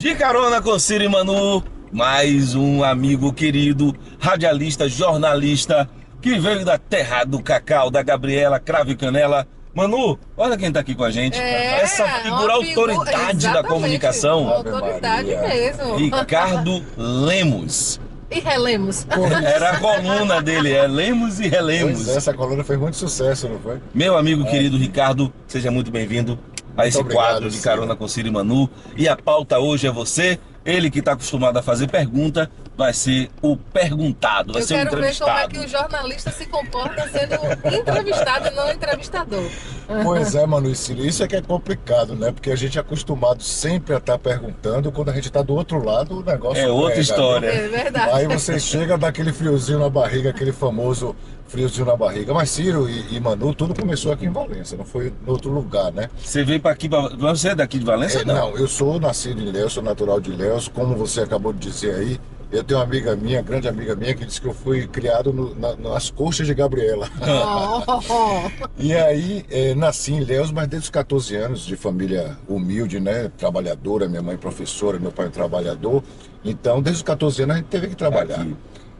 De carona com Ciro e Manu, mais um amigo querido, radialista, jornalista, que veio da terra do cacau, da Gabriela Cravo e Canela. Manu, olha quem tá aqui com a gente. Essa figura autoridade da exatamente, comunicação, uma Ave autoridade Maria. mesmo. Ricardo Lemos. E relemos. Era a coluna dele, é Lemos e Pois Relemos. é, essa coluna fez muito sucesso, não foi? Meu amigo querido Ricardo, seja muito bem-vindo a esse obrigado, quadro de Ciro. Carona com Ciro e Manu. E a pauta hoje é você, ele que está acostumado a fazer pergunta, vai ser o perguntado, vai Eu ser o quero ver como é entrevistado. que o jornalista se comporta sendo entrevistado e não entrevistador. Pois é, Manu e Ciro, isso é que é complicado, né? Porque a gente é acostumado sempre a estar perguntando, quando a gente está do outro lado, o negócio É outra pega, história. É verdade. Aí você chega, dá aquele friozinho na barriga, aquele famoso friozinho na barriga. Mas Ciro e Manu, tudo começou aqui em Valência, não foi em outro lugar, né? Você veio para aqui, você é daqui de Valência? Não, eu sou nascido em Ilhéus, sou natural de Ilhéus, como você acabou de dizer aí. Eu tenho uma amiga minha, grande amiga minha, que disse que eu fui criado nas coxas de Gabriela. E aí, nasci em Ilhéus, mas desde os 14 anos, de família humilde, né? Trabalhadora, minha mãe professora, meu pai trabalhador. Então, desde os 14 anos, a gente teve que trabalhar. Aqui.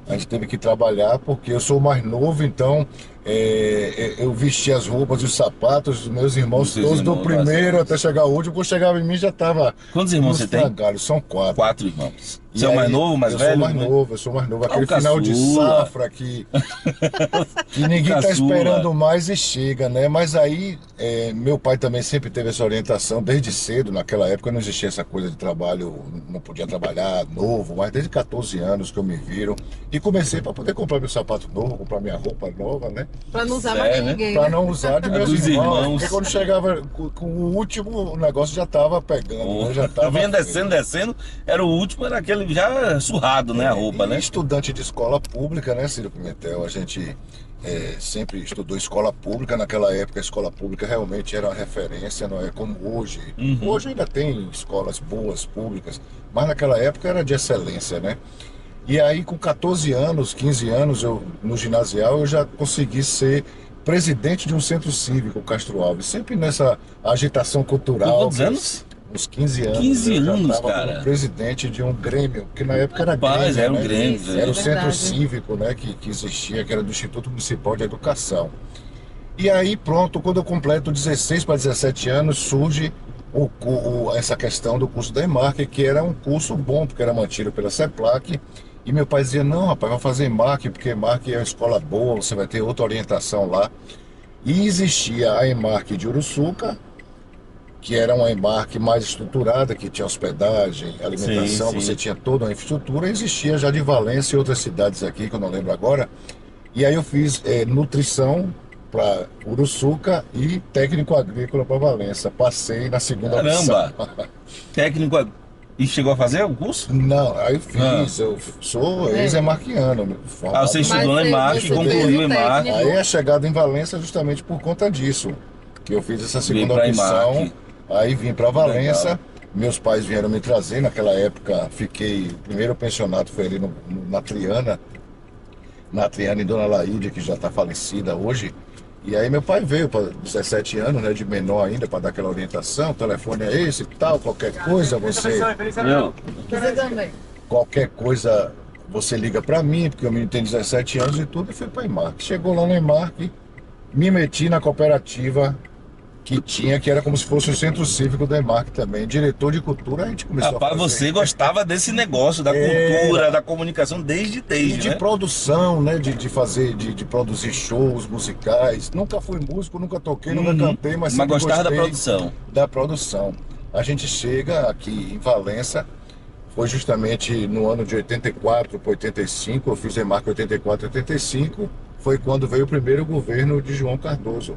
A gente teve que trabalhar porque eu sou o mais novo, então eu vesti as roupas e os sapatos dos meus irmãos, Dos seus todos do irmãos, primeiro tá até chegar ao último. Quando chegava em mim, já estava Quantos irmãos você tem? São 4. 4 irmãos. E Você é o mais aí, novo, mais eu velho? sou mais né? novo, eu sou mais novo. Aquele o final de caçula. safra que ninguém está Caçula. esperando mais e chega, né? Mas aí, meu pai também sempre teve essa orientação desde cedo. Naquela época não existia essa coisa de trabalho, não podia trabalhar novo, mas desde 14 anos que eu me viro. E comecei para poder comprar meu sapato novo, comprar minha roupa nova, né? Pra não usar É, mais de né? ninguém. Para Né? não usar de meus dos irmãos. irmãos. Porque quando chegava com o último, o negócio já estava pegando, né? Já tava Vinha descendo, era o último, era aquele já surrado, né? A roupa, E né? estudante de escola pública, né, Ciro Pimentel? A gente sempre estudou escola pública. Naquela época, a escola pública realmente era uma referência, não é como hoje. Hoje ainda tem escolas boas, públicas, mas naquela época era de excelência, né? E aí, com 14 anos, 15 anos, no ginasial, eu já consegui ser presidente de um centro cívico, Castro Alves. Sempre nessa agitação cultural. Com quantos anos? Uns 15 anos. 15 eu já anos, estava cara. como presidente de um Grêmio, que na época era Rapaz, Grêmio, era um né? Grêmio. Isso, né? Era o é centro verdade. cívico, né, que existia, que era do Instituto Municipal de Educação. E aí, pronto, quando eu completo 16 para 17 anos, surge essa questão do curso da EMARC, que era um curso bom, porque era mantido pela CEPLAC. E meu pai dizia, não, rapaz, vai fazer EMARC, porque EMARC é uma escola boa, você vai ter outra orientação lá. E existia a EMARC de Uruçuca, que era uma EMARC mais estruturada, que tinha hospedagem, alimentação, Sim, sim. você tinha toda uma infraestrutura. Existia já de Valência e outras cidades aqui, que eu não lembro agora. E aí eu fiz nutrição para Uruçuca e técnico agrícola para Valença. Passei na segunda Caramba! opção. Técnico. E chegou a fazer o curso? Não, aí eu fiz, eu sou ex-emarquiano. Ah, você estudou na Mas EMAC, você concluiu fez a o EMAC. técnico. Aí a chegada em Valença justamente por conta disso, que eu fiz essa segunda pra opção, EMAC. aí vim para Valença, Legal. meus pais vieram me trazer, naquela época fiquei, o primeiro pensionato foi ali na Triana e Dona Laíde, que já está falecida hoje. E aí meu pai veio para 17 anos, né, de menor ainda, para dar aquela orientação, o telefone é esse e tal, qualquer coisa Não. Você também. qualquer coisa você liga para mim, porque o menino tem 17 anos e tudo, e fui para a EMARC. Chegou lá na EMARC, me meti na cooperativa que tinha, que era como se fosse o centro cívico da EMARC também. Diretor de cultura, a gente começou Rapaz, a fazer. você gostava desse negócio, da cultura, da comunicação, E desde, de né? produção, né? De produzir shows musicais. Nunca fui músico, nunca toquei, nunca cantei, mas sempre gostava da gostei produção. da produção. A gente chega aqui em Valença, foi justamente no ano de 84 para 85, eu fiz EMARC 84, 85, foi quando veio o primeiro governo de João Cardoso.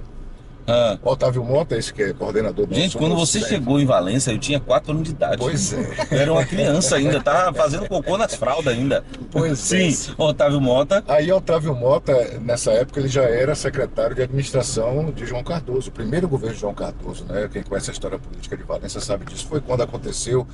Ah. Otávio Mota, esse que é coordenador do Gente, quando você chegou em Valência, eu tinha 4 anos de idade. Pois é. Eu era uma criança ainda, tava fazendo cocô nas fraldas ainda. Pois Sim, é. Otávio Mota. Aí Otávio Mota, nessa época, ele já era secretário de administração de João Cardoso, o primeiro governo de João Cardoso, né? Quem conhece a história política de Valência sabe disso. Foi quando aconteceu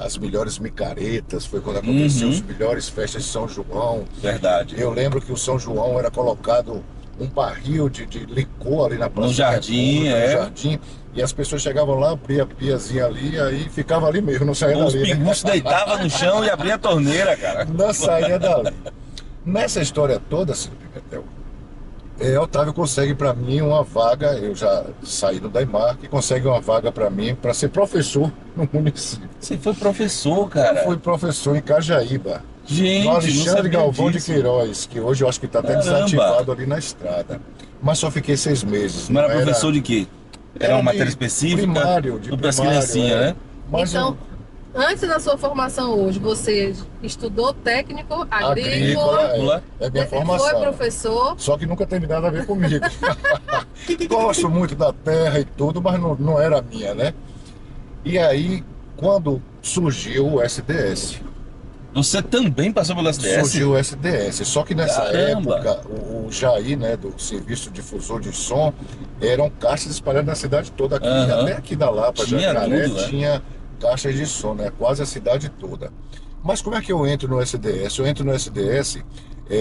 as melhores micaretas, foi quando aconteceu as melhores festas de São João. Verdade. Eu lembro que o São João era colocado um barril de licor ali na Praça No jardim, República, é. no jardim, e as pessoas chegavam lá, abria a piazinha ali, aí ficava ali mesmo, não saía Os dali, né? pinguços deitavam no chão e abria a torneira, cara. Não saía dali. Nessa história toda, Ciro Pimentel, Otávio consegue para mim uma vaga, eu já saí do Daimark, consegue uma vaga para mim para ser professor no município. Você foi professor, Eu cara. fui professor em Cajaíba, Gente, no não Alexandre sabia Galvão disso. de Queiroz, que hoje eu acho que está até Caramba. desativado ali na estrada. Mas só fiquei 6 meses. Não era professor de quê? Era uma de matéria específica? Primário, de Tudo pras primário, criancinhas, né? Mas Então, antes da sua formação hoje, você estudou técnico agrícola agrícola, é minha foi formação. professor. Só que nunca tem nada a ver comigo. Gosto muito da terra e tudo, mas não era minha, né? E aí, quando surgiu o SDS, Você também passou pelo SDS? surgiu o SDS. Só que nessa Caramba. época, o Jair, né, do Serviço Difusor de Som, eram caixas espalhadas na cidade toda aqui, Aham. até aqui da Lapa, Tinha Jacaré, tudo, né? tinha caixas de som, né? Quase a cidade toda. Mas como é que eu entro no SDS? Eu entro no SDS,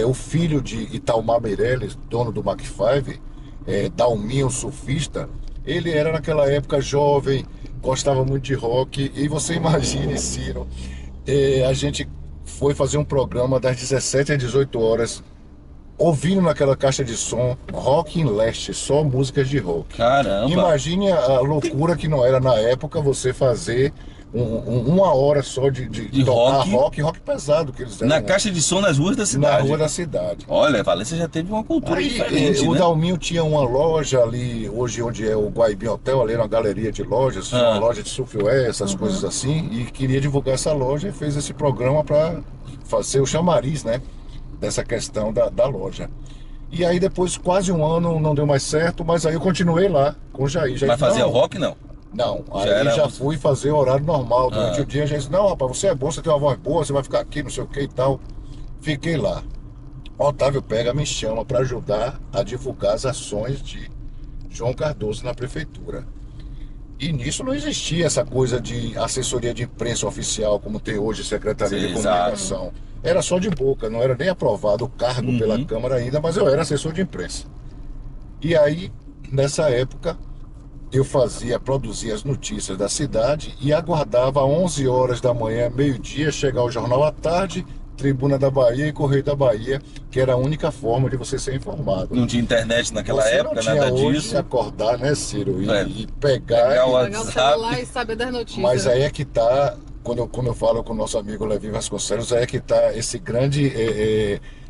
o filho de Italmar Meirelles, dono do Mac 5, Dalminho, surfista, ele era naquela época jovem, gostava muito de rock, e você imagine, Ciro, a gente foi fazer um programa das 17 às 18 horas, ouvindo naquela caixa de som Rock in Leste, só músicas de rock. Caramba. Imagine a loucura que não era na época você fazer uma hora só de tocar rock pesado que eles eram Na caixa de som nas ruas da na cidade. rua da cidade. Olha, Valência já teve uma cultura Aí, diferente, o né? Dalminho tinha uma loja ali, hoje onde é o Guaibim Hotel, ali era uma galeria de lojas, uma loja de surfwear, essas coisas assim, e queria divulgar essa loja e fez esse programa para fazer o chamariz, né, dessa questão da loja. E aí depois, quase um ano, não deu mais certo, mas aí eu continuei lá com o Jair. Mas fazia não, rock, não? Não, Já aí era já música. fui fazer horário normal. Durante Ah. o dia a gente disse, não, rapaz, você é bom, você tem uma voz boa, você vai ficar aqui, não sei o que e tal. Fiquei lá. Otávio Pega me chama para ajudar a divulgar as ações de João Cardoso na prefeitura. E nisso não existia essa coisa de assessoria de imprensa oficial, como tem hoje Secretaria Sim, de Comunicação. Era só de boca, não era nem aprovado o cargo pela Câmara ainda, mas eu era assessor de imprensa. E aí, nessa época, eu produzia as notícias da cidade e aguardava 11 horas da manhã, meio-dia, chegar o Jornal à Tarde, Tribuna da Bahia e Correio da Bahia, que era a única forma de você ser informado. Não tinha internet naquela Você época, não tinha nada hoje disso. acordar, né, Ciro? E, É. e pegar. Pegar o Pegar o WhatsApp. celular e saber das notícias. Mas aí é que tá, quando eu falo com o nosso amigo Levi Vasconcelos, aí é que tá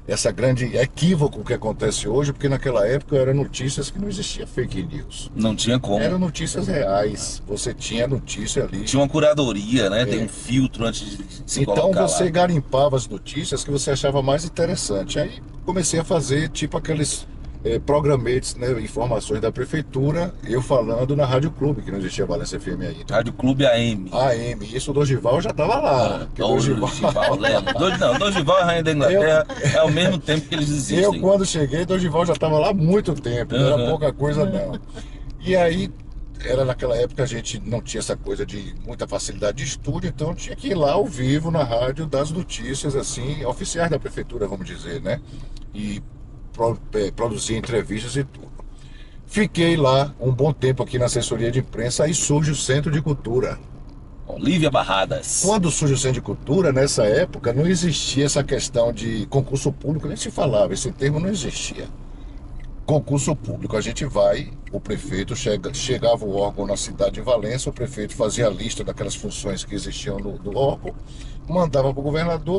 essa grande equívoco que acontece hoje, porque naquela época eram notícias que não existia fake news. Não tinha como. Eram notícias reais. Você tinha notícia ali. Tinha uma curadoria, né? Tem um filtro antes de se Então colocar você lá. garimpava as notícias que você achava mais interessante. Aí comecei a fazer tipo aqueles programetes, né, informações da prefeitura, eu falando na Rádio Clube, que não existia Valência FM ainda. Rádio Clube AM. AM, isso o Dorival já estava lá. porque o Dorival- Dorival, lembra? Dorival e Rainha da Inglaterra é ao mesmo tempo que eles Eu, existem. quando cheguei, Dorival já estava lá há muito tempo, não era Uhum. pouca coisa não. E aí, era naquela época a gente não tinha essa coisa de muita facilidade de estúdio, então tinha que ir lá ao vivo na rádio das notícias, assim, oficiais da prefeitura, vamos dizer, né? E produzir entrevistas e tudo. Fiquei lá um bom tempo aqui na assessoria de imprensa, aí surge o Centro de Cultura. Olívia Barradas. Quando surge o Centro de Cultura, nessa época, não existia essa questão de concurso público, nem se falava, esse termo não existia. Concurso público, a gente vai, o prefeito chegava o órgão na cidade de Valença, o prefeito fazia a lista daquelas funções que existiam do órgão, mandava para o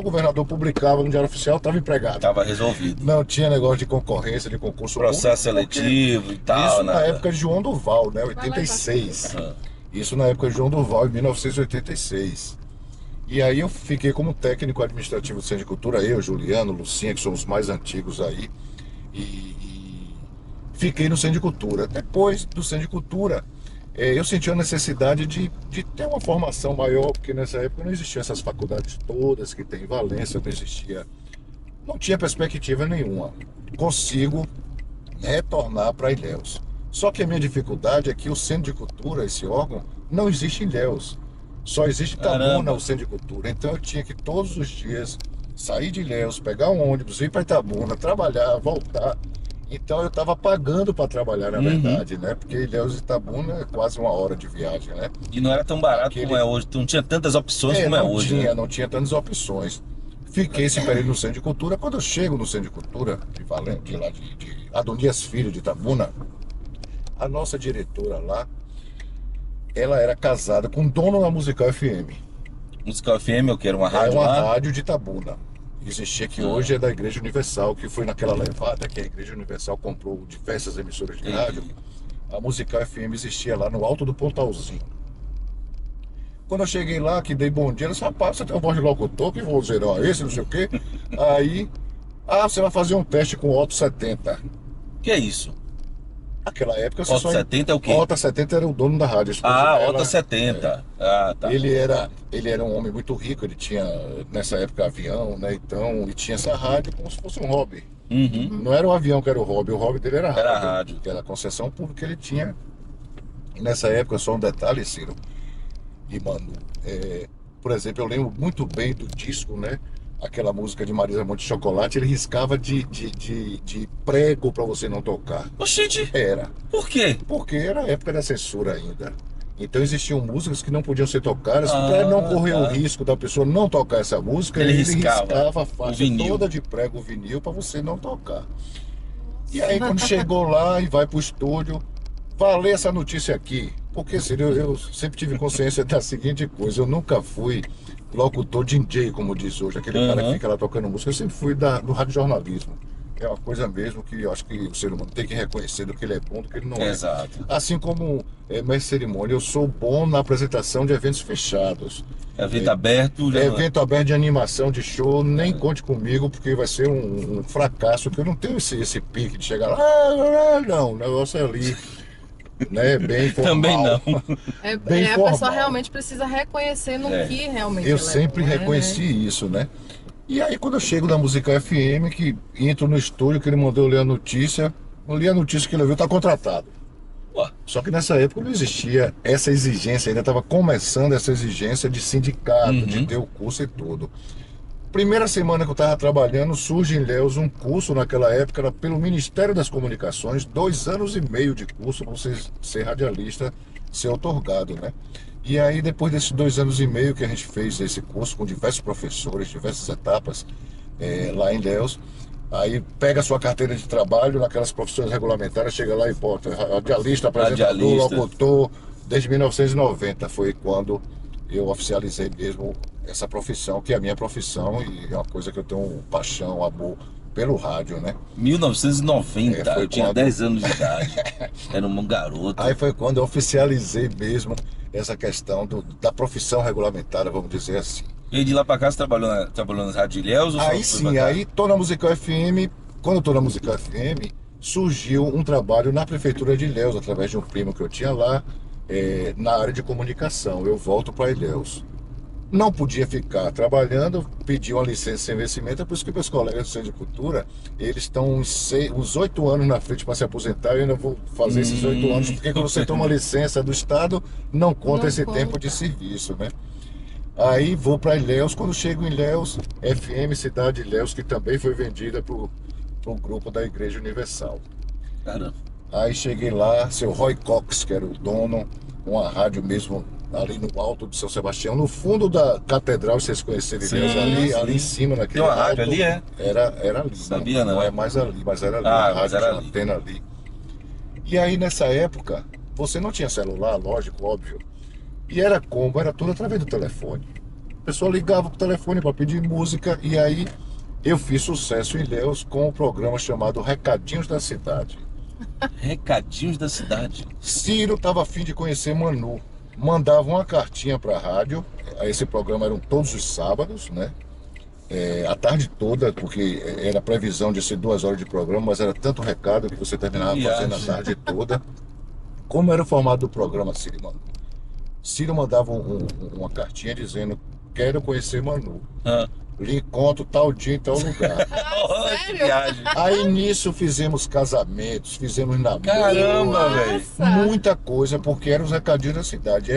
governador publicava no Diário Oficial, estava empregado. Estava resolvido. Não tinha negócio de concorrência, de concurso Processo público. seletivo e tal. Isso na nada. época de João Duval, né? 86. Ah. Isso na época de João Duval, em 1986. E aí eu fiquei como técnico administrativo do Centro de Cultura, eu, Juliano, Lucinha, que somos mais antigos aí, e fiquei no Centro de Cultura. Depois do Centro de Cultura, eu senti a necessidade de ter uma formação maior, porque nessa época não existiam essas faculdades todas que tem em Valência, não tinha perspectiva nenhuma. Consigo retornar para Ilhéus. Só que a minha dificuldade é que o Centro de Cultura, esse órgão, não existe em Ilhéus. Só existe em Itabuna, Caramba. o Centro de Cultura. Então eu tinha que todos os dias sair de Ilhéus, pegar um ônibus, ir para Itabuna, trabalhar, voltar. Então eu estava pagando para trabalhar, na Uhum. verdade, né? Porque Ilhéus e Itabuna é quase 1 hora de viagem, né? E não era tão barato Aquele- como é hoje. Não tinha tantas opções como é não hoje, tinha, né? não tinha tantas opções. Fiquei esse período no Centro de Cultura. Quando eu chego no Centro de Cultura, de Valente, lá de Adonias Filho de Itabuna, a nossa diretora lá, ela era casada com o dono da Musical FM. Musical FM, eu quero uma É rádio uma lá. rádio de Itabuna. Existia que hoje é da Igreja Universal, que foi naquela levada que a Igreja Universal comprou diversas emissoras de rádio. A Musical FM existia lá no alto do Pontalzinho. Quando eu cheguei lá, que dei bom dia, ela disse, rapaz, você tem uma voz de locutor, que vozeirão é esse, não sei o quê. Aí, você vai fazer um teste com o Otto 70. Que é isso? Naquela época, você Otto 70 é o quê? Otto 70 era o dono da rádio. a esposa Ah, dela, Otto 70. Ah, tá. Ele era um homem muito rico, ele tinha, nessa época, avião, né? Então, e tinha essa rádio como se fosse um hobby. Uhum. Não era o avião que era o hobby dele era a rádio. Era a rádio. Que era a concessão pública que ele tinha. E nessa época, só um detalhe, Ciro e Manu, por exemplo, eu lembro muito bem do disco, né? Aquela música de Marisa Monte Chocolate, ele riscava de prego para você não tocar. Oxente, Era. por quê? Porque era a época da censura ainda. Então existiam músicas que não podiam ser tocadas. Ah, Para não correr o tá. risco da pessoa não tocar essa música, Ele ele riscava riscava a o faixa vinil. toda de prego vinil para você não tocar. E aí quando chegou lá e vai pro estúdio, vá ler essa notícia aqui. Porque assim, eu sempre tive consciência da seguinte coisa, eu nunca fui locutor DJ, como diz hoje, aquele cara que Uhum. fica lá tocando música, eu sempre fui do radiojornalismo. É uma coisa mesmo que eu acho que o ser humano tem que reconhecer do que ele é bom, do que ele não é. Exato. Assim como mestre cerimônia, eu sou bom na apresentação de eventos fechados. Evento aberto. Já não é. Evento aberto de animação, de show, nem conte comigo, porque vai ser um fracasso, que eu não tenho esse pique de chegar lá, não, o negócio é ali, né, bem formal. Também não. Bem A formal. pessoa realmente precisa reconhecer no É. que realmente Eu ela é sempre boa, né? reconheci isso, né? E aí quando eu chego na Musical FM, que entro no estúdio, que ele mandou eu ler a notícia, eu li a notícia que ele viu, tá contratado. Ué, Só que nessa época não existia essa exigência, ainda estava começando essa exigência de sindicato, Uhum. de ter o curso e tudo. Primeira semana que eu estava trabalhando, surge em Ilhéus um curso, naquela época, era pelo Ministério das Comunicações, 2 anos e meio de curso para você ser radialista, ser outorgado, né? E aí, depois desses 2 anos e meio que a gente fez esse curso com diversos professores, diversas etapas, lá em Ilhéus, aí pega a sua carteira de trabalho naquelas profissões regulamentares, chega lá e bota radialista, apresentador, Radialista. locutor, desde 1990 foi quando eu oficializei mesmo essa profissão, que é a minha profissão e é uma coisa que eu tenho paixão, amor pelo rádio, né? 1990, Foi eu tinha quando- 10 anos de idade. Era um garoto. Aí foi quando eu oficializei mesmo essa questão da profissão regulamentada, vamos dizer assim. E de lá pra cá você trabalhou nas Rádio Ilhéus? Ou só Aí foi sim, pra cá? aí tô na Musical FM. Quando eu tô na Musical FM, surgiu um trabalho na Prefeitura de Ilhéus, através de um primo que eu tinha lá, na área de comunicação. Eu volto para Ilhéus. Não podia ficar trabalhando, pedi uma licença sem vencimento, é por isso que meus colegas do Centro de Cultura, eles estão uns 8 anos na frente para se aposentar, eu ainda vou fazer esses 8 anos, porque quando você toma licença do Estado, não conta Não esse conta. tempo de serviço, né? Aí vou para Ilhéus, quando chego em Ilhéus, FM Cidade Ilhéus, que também foi vendida para o grupo da Igreja Universal. Caramba. Aí cheguei lá, seu Roy Cox, que era o dono, uma rádio mesmo ali no alto de São Sebastião, no fundo da catedral, vocês conhecerem Sim, Ilhéus, sim. ali em cima, naquele Tem uma rádio alto, ali, é? Era ali. Sabia, não não. é mais ali, mas era ali, Ah, a mas rádio era tinha uma ali. antena ali. E aí nessa época, você não tinha celular, lógico, óbvio. E era como? Era tudo através do telefone. A pessoa ligava pro telefone para pedir música e aí eu fiz sucesso em Ilhéus com um programa chamado Recadinhos da Cidade. Recadinhos da cidade. Ciro estava a fim de conhecer Manu. Mandava uma cartinha para a rádio. Esse programa eram todos os sábados, né? A tarde toda, porque era previsão de ser 2 horas de programa, mas era tanto recado que você terminava fazendo a Viagem. tarde toda. Como era o formato do programa, Ciro e Manu? Ciro mandava uma cartinha dizendo: quero conhecer Manu. Ah. Lhe encontro tal dia em tal lugar. Oh, que Sério? viagem. Aí nisso fizemos casamentos, fizemos namoro. Caramba, velho. Nossa. Muita coisa, porque eram os recadinhos da cidade.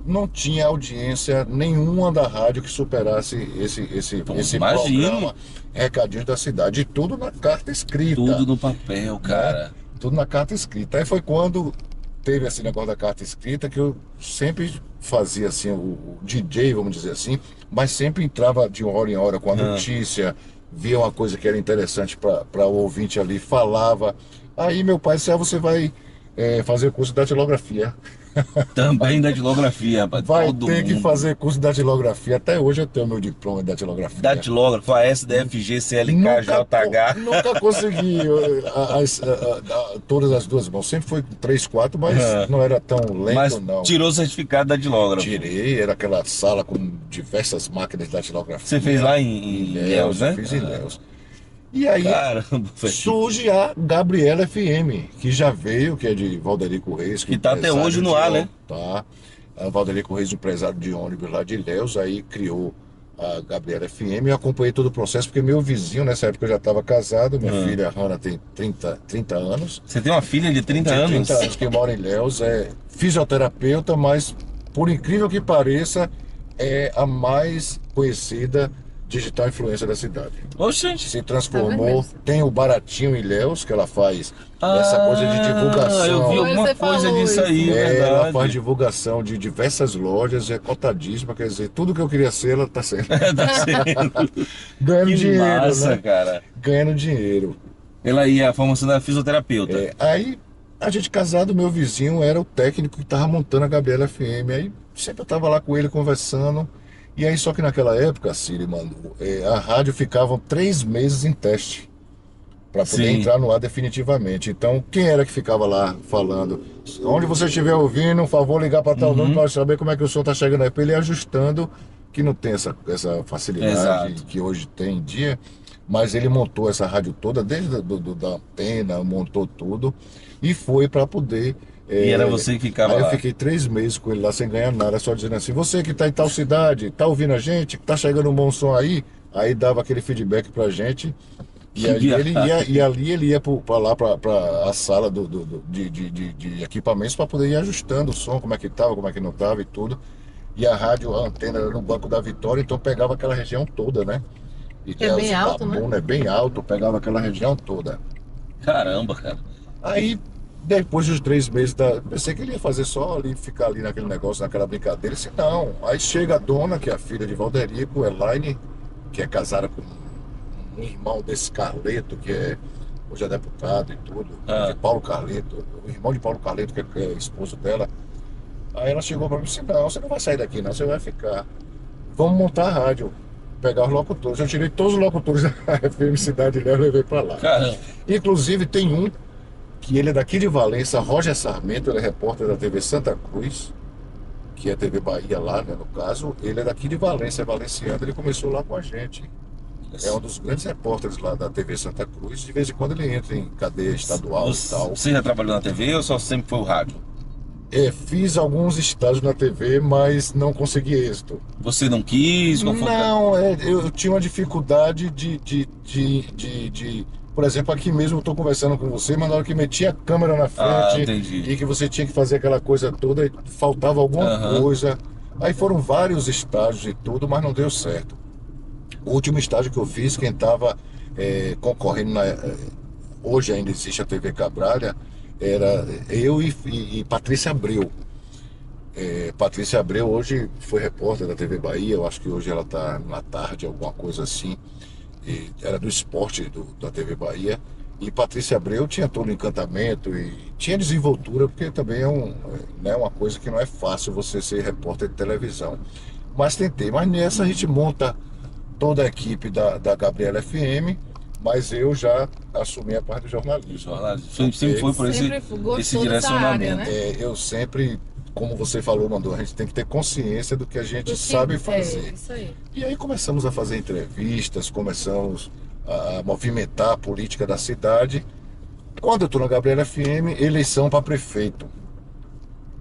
Não tinha audiência nenhuma da rádio que superasse esse imagino. programa Recadinhos da Cidade. E tudo na carta escrita. Tudo no papel, cara. Tudo na carta escrita. Aí foi quando teve esse negócio da carta escrita que eu sempre fazia assim, o DJ, vamos dizer assim, mas sempre entrava de hora em hora com a notícia, via uma coisa que era interessante para o ouvinte ali, falava. Aí meu pai disse, você vai fazer curso de datilografia. Também datilografia, rapaz. Vai Todo ter que mundo. fazer curso de datilografia. Até hoje eu tenho meu diploma de datilografia. Datilógrafo, ASDFG, CLK, JH. Nunca consegui todas as duas mãos. Sempre foi 3, 4, mas não era tão lento, Mas não. tirou o certificado da datilógrafo. Tirei, era aquela sala com diversas máquinas de datilografia. Você fez lá em Ilhéus, né? Eu fiz em Ilhéus. E aí Caramba, velho. surge a Gabriela FM, que já veio, que é de Valderico Reis. Que tá até hoje no ar, né? Tá. A Valderico Reis, empresário de ônibus lá de Ilhéus, aí criou a Gabriela FM. Eu acompanhei todo o processo, porque meu vizinho, nessa época eu já estava casado, minha filha Hanna tem 30 anos. Você tem uma filha de 30 Tem anos? 30 anos que mora em Ilhéus, é fisioterapeuta, mas por incrível que pareça, é a mais conhecida digital influencer da cidade. Oxente. Se Tá transformou, vendo? tem o Baratinho Ilhéus, que ela faz essa coisa de divulgação. Eu vi alguma Você coisa falou disso aí, isso. é Ela faz verdade. divulgação de diversas lojas, é cotadíssima, quer dizer, tudo que eu queria ser, ela está sendo. Tá sendo. Ganhando Que dinheiro, massa, né? cara. Ganhando dinheiro. Ela ia, a formação da fisioterapeuta. Aí, a gente casado, meu vizinho era o técnico que estava montando a Gabriela FM. Aí, sempre eu estava lá com ele conversando. E aí, só que naquela época, Siri, mano, a rádio ficava 3 meses em teste para poder Sim. entrar no ar definitivamente. Então, quem era que ficava lá falando? Onde você estiver ouvindo, por favor, ligar para tal número para saber como é que o som tá chegando aí. Para ele ir ajustando, que não tem essa facilidade Exato. que hoje tem em dia. Mas ele montou essa rádio toda, desde da antena, montou tudo e foi para poder. E era você que ficava Aí eu lá. fiquei 3 meses com ele lá sem ganhar nada, só dizendo assim: você que tá em tal cidade, tá ouvindo a gente, tá chegando um bom som aí dava aquele feedback pra gente. E, Que aí ele viagem. ia, e ali ele ia pra lá, pra a sala de equipamentos para poder ir ajustando o som, como é que tava, como é que não tava e tudo. E a rádio, a antena era no Banco da Vitória, então pegava aquela região toda, né? E É bem alto, né? Itabuna é bem alto, pegava aquela região toda. Caramba, cara. Aí, depois dos 3 meses, pensei que ele ia fazer só ali, ficar ali naquele negócio, naquela brincadeira. Disse, não. Aí chega a dona, que é a filha de Valderico, Elaine, que é casada com um irmão desse Carleto, que hoje é deputado e tudo, de Paulo Carleto, o irmão de Paulo Carleto, que é esposo dela. Aí ela chegou para mim e disse, não, você não vai sair daqui não, você vai ficar. Vamos montar a rádio, pegar os locutores. Eu tirei todos os locutores da FM Cidade Ilhéus e levei para lá. Caramba. Inclusive tem um que ele é daqui de Valença, Roger Sarmento, ele é repórter da TV Santa Cruz, que é a TV Bahia lá, né, no caso. Ele é daqui de Valença, é valenciano, ele começou lá com a gente. É um dos grandes repórteres lá da TV Santa Cruz. De vez em quando ele entra em cadeia estadual e tal. Você já trabalhou na TV ou só sempre foi o rádio? Fiz alguns estágios na TV, mas não consegui êxito. Você não quis? Qual foi o Não, eu tinha uma dificuldade por exemplo, aqui mesmo eu estou conversando com você, mas na hora que metia a câmera na frente entendi. e que você tinha que fazer aquela coisa toda, faltava alguma coisa. Aí foram vários estágios e tudo, mas não deu certo. O último estágio que eu fiz, quem estava concorrendo, hoje ainda existe a TV Cabralha, era eu e Patrícia Abreu. Patrícia Abreu hoje foi repórter da TV Bahia, eu acho que hoje ela está na tarde, alguma coisa assim. Era do esporte da TV Bahia. E Patrícia Abreu tinha todo o encantamento e tinha desenvoltura, porque também é uma coisa que não é fácil você ser repórter de televisão. Mas tentei. Mas nessa a gente monta toda a equipe da Gabriela FM, mas eu já assumi a parte do jornalismo. Sempre foi por Sempre gostou esse dessa área, direcionamento. né? Eu sempre, como você falou, Mandou, a gente tem que ter consciência do que a gente Do que- sabe fazer. Isso aí. E aí começamos a fazer entrevistas, começamos a movimentar a política da cidade. Quando eu estou na Gabriela FM, eleição para prefeito.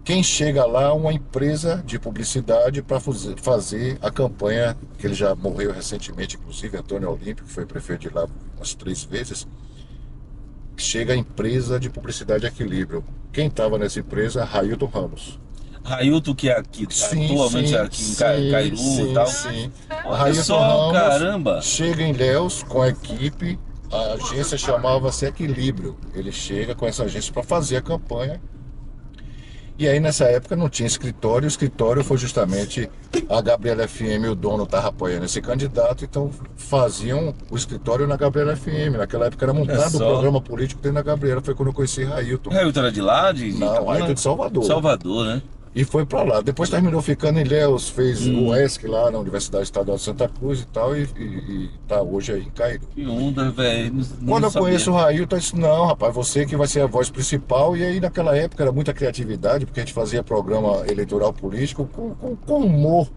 Quem chega lá é uma empresa de publicidade para fazer a campanha, que ele já morreu recentemente, inclusive, Antônio Olímpio, que foi prefeito de lá umas 3 vezes. Chega a empresa de publicidade Equilíbrio. Quem estava nessa empresa? Railton Ramos. Railton, que atualmente aqui em Cairu e tal. Sim. Olha só, caramba. Chega em Ilhéus com a equipe, a agência chamava-se Equilíbrio. Ele chega com essa agência para fazer a campanha. E aí nessa época não tinha escritório, o escritório foi justamente a Gabriela FM, o dono estava apoiando esse candidato, então faziam o escritório na Gabriela FM. Naquela época era montado o programa político dentro da Gabriela, foi quando eu conheci Railton. Railton era de lá? Não, Railton de Salvador. Salvador, né? E foi para lá. Depois terminou ficando em Ilhéus, fez o ESC lá na Universidade Estadual de Santa Cruz e tal, e tá hoje aí em Cairu. Que onda, velho. Quando eu conheço o Railton, eu disse, não, rapaz, você que vai ser a voz principal. E aí naquela época era muita criatividade, porque a gente fazia programa eleitoral político com humor,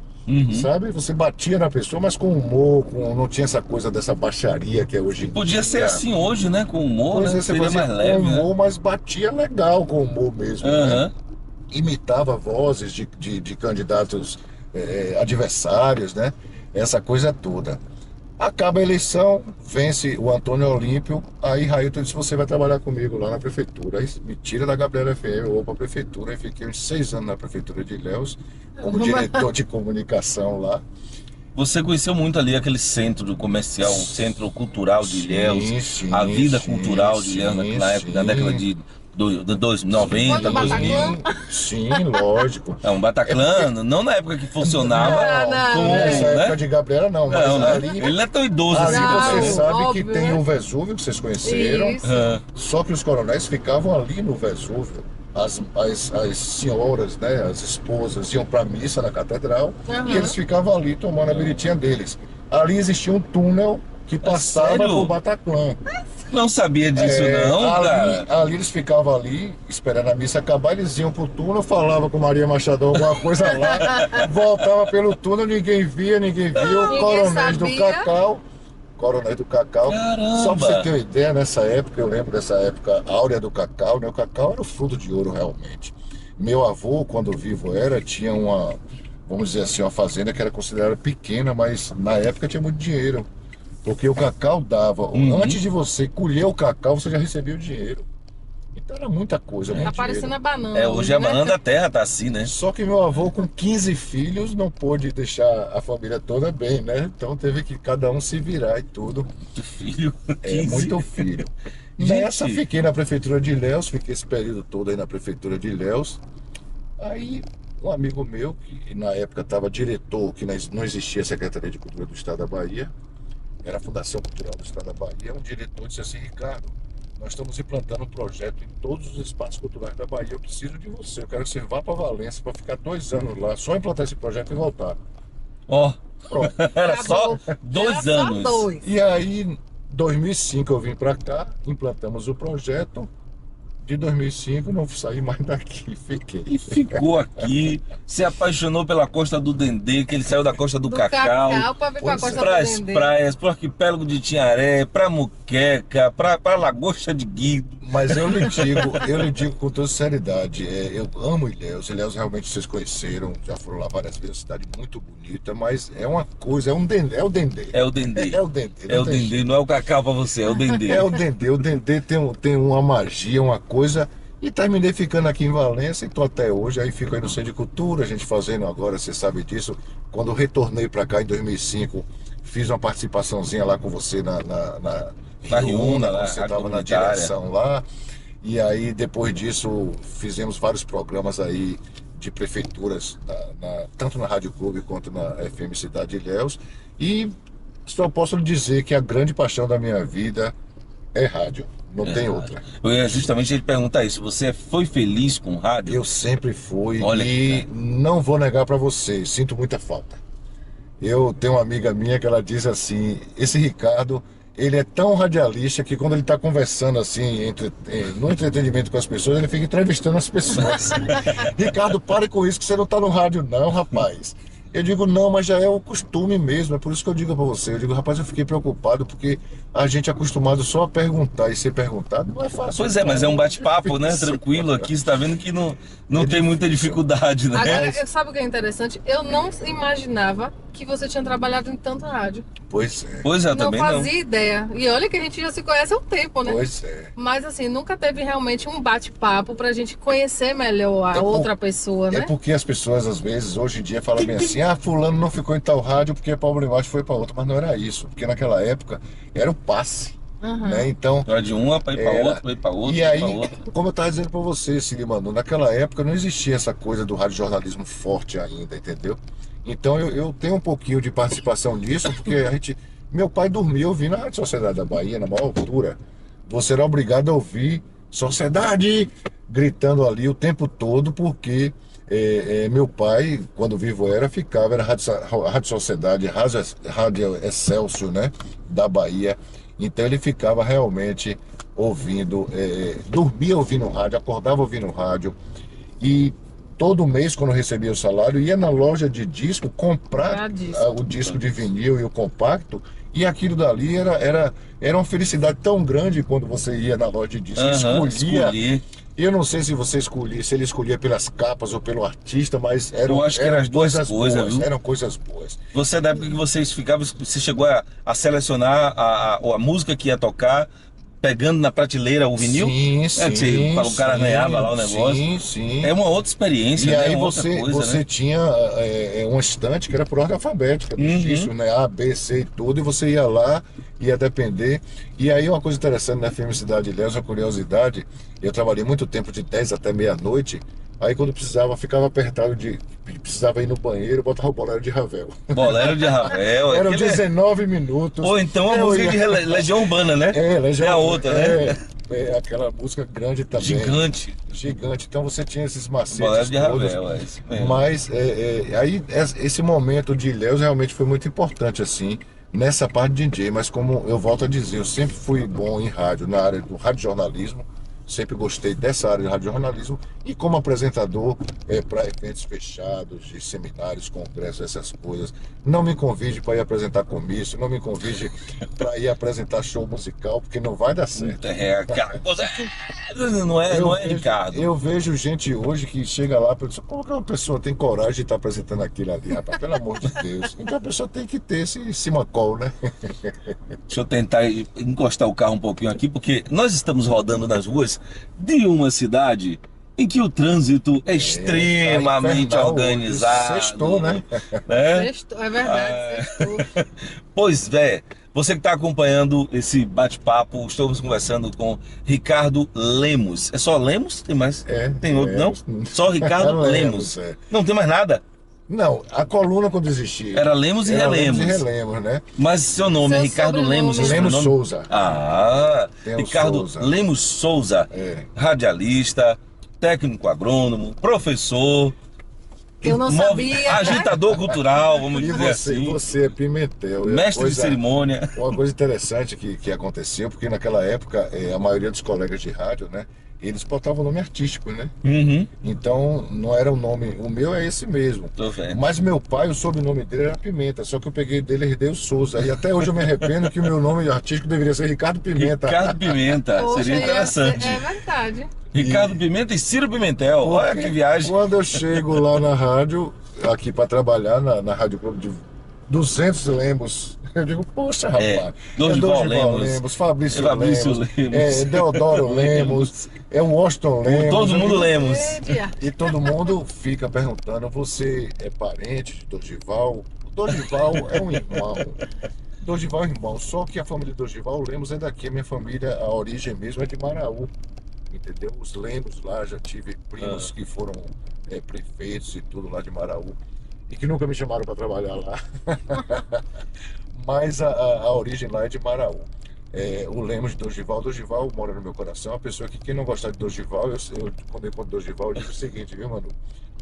sabe? Você batia na pessoa, mas com humor, não tinha essa coisa dessa baixaria que é hoje em dia. Podia ser assim hoje, né? Com humor, pois né? Você seria fazia mais leve, com humor, né? mas batia legal com humor mesmo, né? Imitava vozes de candidatos adversários, né? Essa coisa toda. Acaba a eleição, vence o Antônio Olímpio, aí Railton disse, você vai trabalhar comigo lá na prefeitura. Aí me tira da Gabriela FM, eu vou para a prefeitura, e fiquei uns 6 anos na prefeitura de Ilhéus, como diretor de comunicação lá. Você conheceu muito ali aquele centro comercial, um centro cultural de Ilhéus, a vida cultural de Ilhéus naquela época, na década de 90, 2000. Sim, lógico. É um Bataclan, não na época que funcionava. Não. Nessa época de Gabriela não, mas Não, né? ali, Ele não é tão idoso ali assim. você sabe óbvio, que tem né? o Vesúvio, que vocês conheceram. Isso. Só que os coronéis ficavam ali no Vesúvio. As senhoras, né, as esposas iam para missa na catedral e eles ficavam ali tomando a biritinha deles. Ali existia um túnel que passava sério? por Bataclan. Não sabia disso, não, cara. Ali eles ficavam ali, esperando a missa acabar, eles iam pro túnel, falavam com Maria Machado alguma coisa lá, voltava pelo túnel, ninguém via, o Coronéis do Cacau. Coronéis do Cacau. Caramba. Só pra você ter uma ideia, nessa época, eu lembro dessa época áurea do cacau, né? O cacau era o fruto de ouro realmente. Meu avô, quando vivo era, tinha uma, vamos dizer assim, uma fazenda que era considerada pequena, mas na época tinha muito dinheiro. Porque o cacau dava, antes de você colher o cacau, você já recebia o dinheiro. Então era muita coisa, muito Tá parecendo a dinheiro. banana. Hoje a né? banana da terra tá assim, né? Só que meu avô, com 15 filhos, não pôde deixar a família toda bem, né? Então teve que cada um se virar e tudo. Muito filho. É 15. muito filho. Gente. Nessa fiquei na prefeitura de Ilhéus, fiquei esse período todo aí na prefeitura de Ilhéus. Aí um amigo meu, que na época estava diretor, que não existia a Secretaria de Cultura do Estado da Bahia, era a Fundação Cultural do Estado da Bahia, um diretor disse assim, Ricardo, nós estamos implantando um projeto em todos os espaços culturais da Bahia, eu preciso de você, eu quero que você vá para Valença para ficar 2 anos lá, só implantar esse projeto e voltar. Ó, Pronto. era só Acabou. 2 Era anos. Só 2. E aí, em 2005 eu vim para cá, implantamos o projeto. De 2005 não saí mais daqui, fiquei. E ficou aqui, se apaixonou pela Costa do Dendê, que ele saiu da Costa do Cacau, pra vir pra Pois Costa para do as Dendê. praias, pro arquipélago de Tinharé, pra Muqueca, pra Lagosta de Guido. Mas eu lhe digo com toda sinceridade, eu amo Ilhéus. Ilhéus realmente vocês conheceram, já foram lá várias vezes, cidade muito bonita, mas é uma coisa, é o Dendê. É o Dendê. É o Dendê. É o não tem Dendê, jeito. não é o Cacau pra você, é o Dendê. É o Dendê. O Dendê tem uma magia, uma coisa. E terminei ficando aqui em Valença e tô até hoje. Aí fico aí no Centro de Cultura, a gente fazendo agora, você sabe disso. Quando eu retornei para cá em 2005, fiz uma participaçãozinha lá com você na Riúna, lá, quando você Rádio estava na Comunitária. direção lá. E aí, depois disso, fizemos vários programas aí de prefeituras, tanto na Rádio Clube quanto na FM Cidade de Ilhéus. E só posso lhe dizer que a grande paixão da minha vida é rádio. Não tem outra. Eu ia justamente te perguntar isso, você foi feliz com o rádio? Eu sempre fui. Olha E que não vou negar para você, sinto muita falta. Eu tenho uma amiga minha que ela diz assim, esse Ricardo, ele é tão radialista que quando ele está conversando assim, no entretenimento com as pessoas, ele fica entrevistando as pessoas. Ricardo, pare com isso que você não está no rádio não, rapaz. Eu digo, não, mas já é o costume mesmo. É por isso que eu digo pra você. Eu digo, rapaz, eu fiquei preocupado porque a gente é acostumado só a perguntar e ser perguntado não é fácil. Pois é, mas é um bate-papo, né? Difícil. Tranquilo aqui, você tá vendo que não É tem muita difícil. dificuldade, né? Agora, sabe o que é interessante? Eu não imaginava que você tinha trabalhado em tanta rádio. Pois é, Pois é, eu Não também não. fazia ideia. E olha que a gente já se conhece há um tempo, né? pois é. Mas assim, nunca teve realmente um bate-papo pra gente conhecer melhor a É por- outra pessoa, É né? porque as pessoas, às vezes, hoje em dia, falam bem assim: ah, fulano não ficou em tal rádio porque Pablo Embaixo foi para outra. Mas não era isso, porque naquela época era o passe, Aham. né? Então, Vai de uma pra ir pra era. outra, pra ir pra outra, E pra ir aí, pra outra. como eu estava dizendo para você, Cine Manu, naquela época não existia essa coisa do radiojornalismo forte ainda, entendeu? Então eu tenho um pouquinho de participação nisso, porque a gente. Meu pai dormia ouvindo a Rádio Sociedade da Bahia, na maior altura. Você era obrigado a ouvir Sociedade gritando ali o tempo todo, porque meu pai, quando vivo era Rádio Sociedade, Rádio Excelsior, né, da Bahia. Então ele ficava realmente ouvindo, dormia ouvindo rádio, acordava ouvindo rádio. E todo mês, quando recebia o salário, ia na loja de disco comprar o disco de vinil e o compacto. E aquilo dali era uma felicidade tão grande quando você ia na loja de disco, Aham, escolhia. escolhi. Eu não sei se você escolhia, se ele escolhia pelas capas ou pelo artista, mas Eu acho que eram as duas coisas, viu? eram coisas boas. Você, é da época que vocês ficavam, você chegou a selecionar a música que ia tocar, pegando na prateleira o vinil? Sim, É que você, o cara sim, ganhava lá o negócio. Sim, sim. É uma outra experiência, E né? aí Uma outra você, coisa, você né? tinha uma estante que era por ordem alfabética, dos Uhum. discos, né? A, B, C e tudo, e você ia lá, ia depender. E aí uma coisa interessante na FM Cidade Ilhéus, uma curiosidade, eu trabalhei muito tempo de 10 até meia-noite, aí quando precisava, ficava apertado precisava ir no banheiro, botava o bolero de Ravel. Bolero de Ravel. Eram aquele- 19 minutos. Ou então a Eu música ia- de Legião Urbana, né? Legião, É a outra, né? Aquela música grande também. Gigante. Gigante. Então você tinha esses macetes Bolero de todos. Ravel, é isso mesmo. Mas aí esse momento de Ilhéus realmente foi muito importante assim nessa parte de DJ. Mas como eu volto a dizer, eu sempre fui bom em rádio, na área do radiojornalismo. Sempre gostei dessa área de radiojornalismo e como apresentador para eventos fechados, de seminários, congressos, essas coisas. Não me convide para ir apresentar comício, não me convide para ir apresentar show musical, porque não vai dar certo. Aquela coisa. Não é, Ricardo. Eu vejo gente hoje que chega lá e pensa, como que uma pessoa tem coragem de estar apresentando aquilo ali, rapaz? Pelo amor de Deus. Então a pessoa tem que ter esse simacol, né? Deixa eu tentar encostar o carro um pouquinho aqui, porque nós estamos rodando nas ruas de uma cidade em que o trânsito é extremamente infernal hoje. organizado. Sextou, né? né? Sextou, é verdade, sextou. Pois é, você que está acompanhando esse bate-papo, estamos conversando com Ricardo Lemos. É só Lemos? Tem mais? Tem outro, Lemos. não? Só Ricardo Lemos, Lemos. é. Não tem mais nada? Não, a coluna quando existia. Era Lemos e era Relemos. Lemos e Relemos, né? Mas seu nome é Seu Ricardo sobrenome. Lemos. esse Lemos sobrenome? Souza. Ah, Tem o Ricardo Souza. Lemos Souza, É. radialista, técnico agrônomo, professor, Eu não sabia, né? agitador cultural, vamos E dizer você, assim, você é Pimentel. mestre de cerimônia. Uma coisa interessante que aconteceu, porque naquela época a maioria dos colegas de rádio, né? Eles botavam nome artístico, né? Uhum, Então não era o nome, o meu é esse mesmo. tô vendo. Mas meu pai, o sobrenome dele era Pimenta, só que eu peguei dele e herdei o Souza. E até hoje eu me arrependo que o meu nome artístico deveria ser Ricardo Pimenta. Ricardo Pimenta, Poxa, seria interessante. É verdade. Ricardo Pimenta e Ciro Pimentel, olha que viagem. Quando eu chego lá na rádio, aqui para trabalhar na Rádio Clube de 200 Lemos, eu digo, poxa, rapaz, Dorival Lemos, Fabrício Lemos, Deodoro Lemos, Washington Lemos. Todo mundo Lemos. Eita. E todo mundo fica perguntando, você é parente de Dorival? O Dorival é um irmão. Dorival é irmão, só que a família Dorival Lemos é daqui, a minha família, a origem mesmo é de Maraú. Entendeu? Os Lemos lá, já tive primos que foram prefeitos e tudo lá de Maraú. E que nunca me chamaram para trabalhar lá. Mas a origem lá é de Maraú. O Lemos de Dorival mora no meu coração. É uma pessoa que quem não gostar de Dorival, quando eu encontro Dorival, eu digo o seguinte, viu, mano?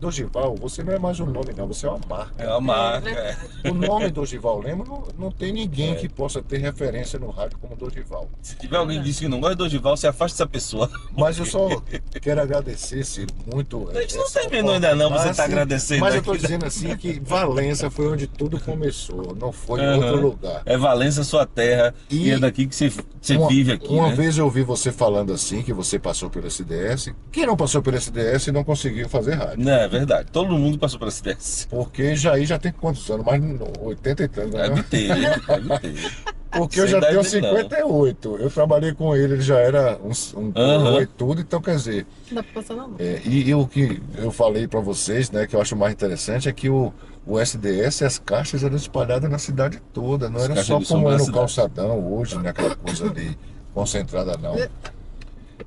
Dorival, você não é mais um nome, não, você é uma marca. É uma marca. verdade. O nome Dorival Lemos não tem ninguém que possa ter referência no rádio como Dorival. Se tiver alguém que diz que não gosta de Dorival, se afasta dessa pessoa. Mas eu só quero agradecer, Ciro, muito. A gente não essa terminou ainda não, você oportunidade. tá agradecendo Mas eu tô aqui. dizendo assim que Valença foi onde tudo começou, não foi em Aham. outro lugar. É Valença, sua terra, e é daqui que você vive aqui, Uma né? vez eu ouvi você falando assim, que você passou pelo SDS. Quem não passou pelo SDS não conseguiu fazer rádio. Não, é verdade. Todo mundo passou por acidente. Porque Jair já tem quantos anos? Mais de 80 e tantos, né? Deve ter, deve ter. Porque eu Sem já tenho idade não. 58. Eu trabalhei com ele já era um coroa e tudo, então quer dizer. Não dá pra passar não. E o que eu falei para vocês, né, que eu acho mais interessante é que o SDS, as caixas eram espalhadas na cidade toda, não As era caixas só de som como é na no cidade. calçadão hoje, né, aquela coisa ali concentrada não.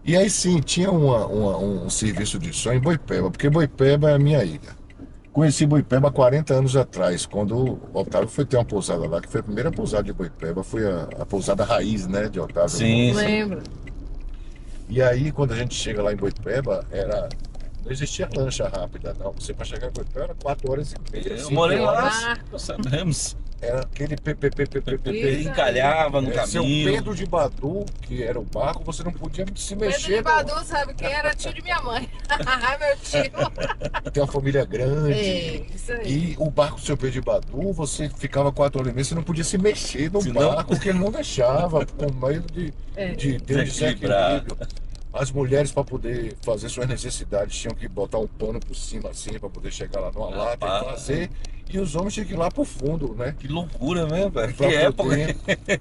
E aí sim, tinha um serviço de som em Boipeba, porque Boipeba é a minha ilha. Conheci Boipeba há 40 anos atrás, quando o Otávio foi ter uma pousada lá, que foi a primeira pousada de Boipeba, foi a pousada raiz, né, de Otávio. Sim, sim. Lembro. E aí, quando a gente chega lá em Boipeba, não existia lancha rápida, não. Você para chegar em Boipeba era 4 horas e meia. Eu 5 morei horas. lá, nós sabemos. Era aquele PPPPPP. Isso. Encalhava no Seu caminho. Pedro de Badu, que era o barco, você não podia se Pedro mexer. de Badu, sabe quem era? Tio de minha mãe. Meu tio. Tem uma família grande. É, isso aí. E o barco do seu Pedro de Badu, você ficava 4 horas e meia, você não podia se mexer no Senão- barco, porque ele não deixava, com medo de ter um Desequilibrar. desequilíbrio. As mulheres, para poder fazer suas necessidades, tinham que botar um pano por cima, assim, para poder chegar lá numa lata e fazer. E os homens tinham que ir lá pro fundo, né? Que loucura, né, velho? Que Pra época.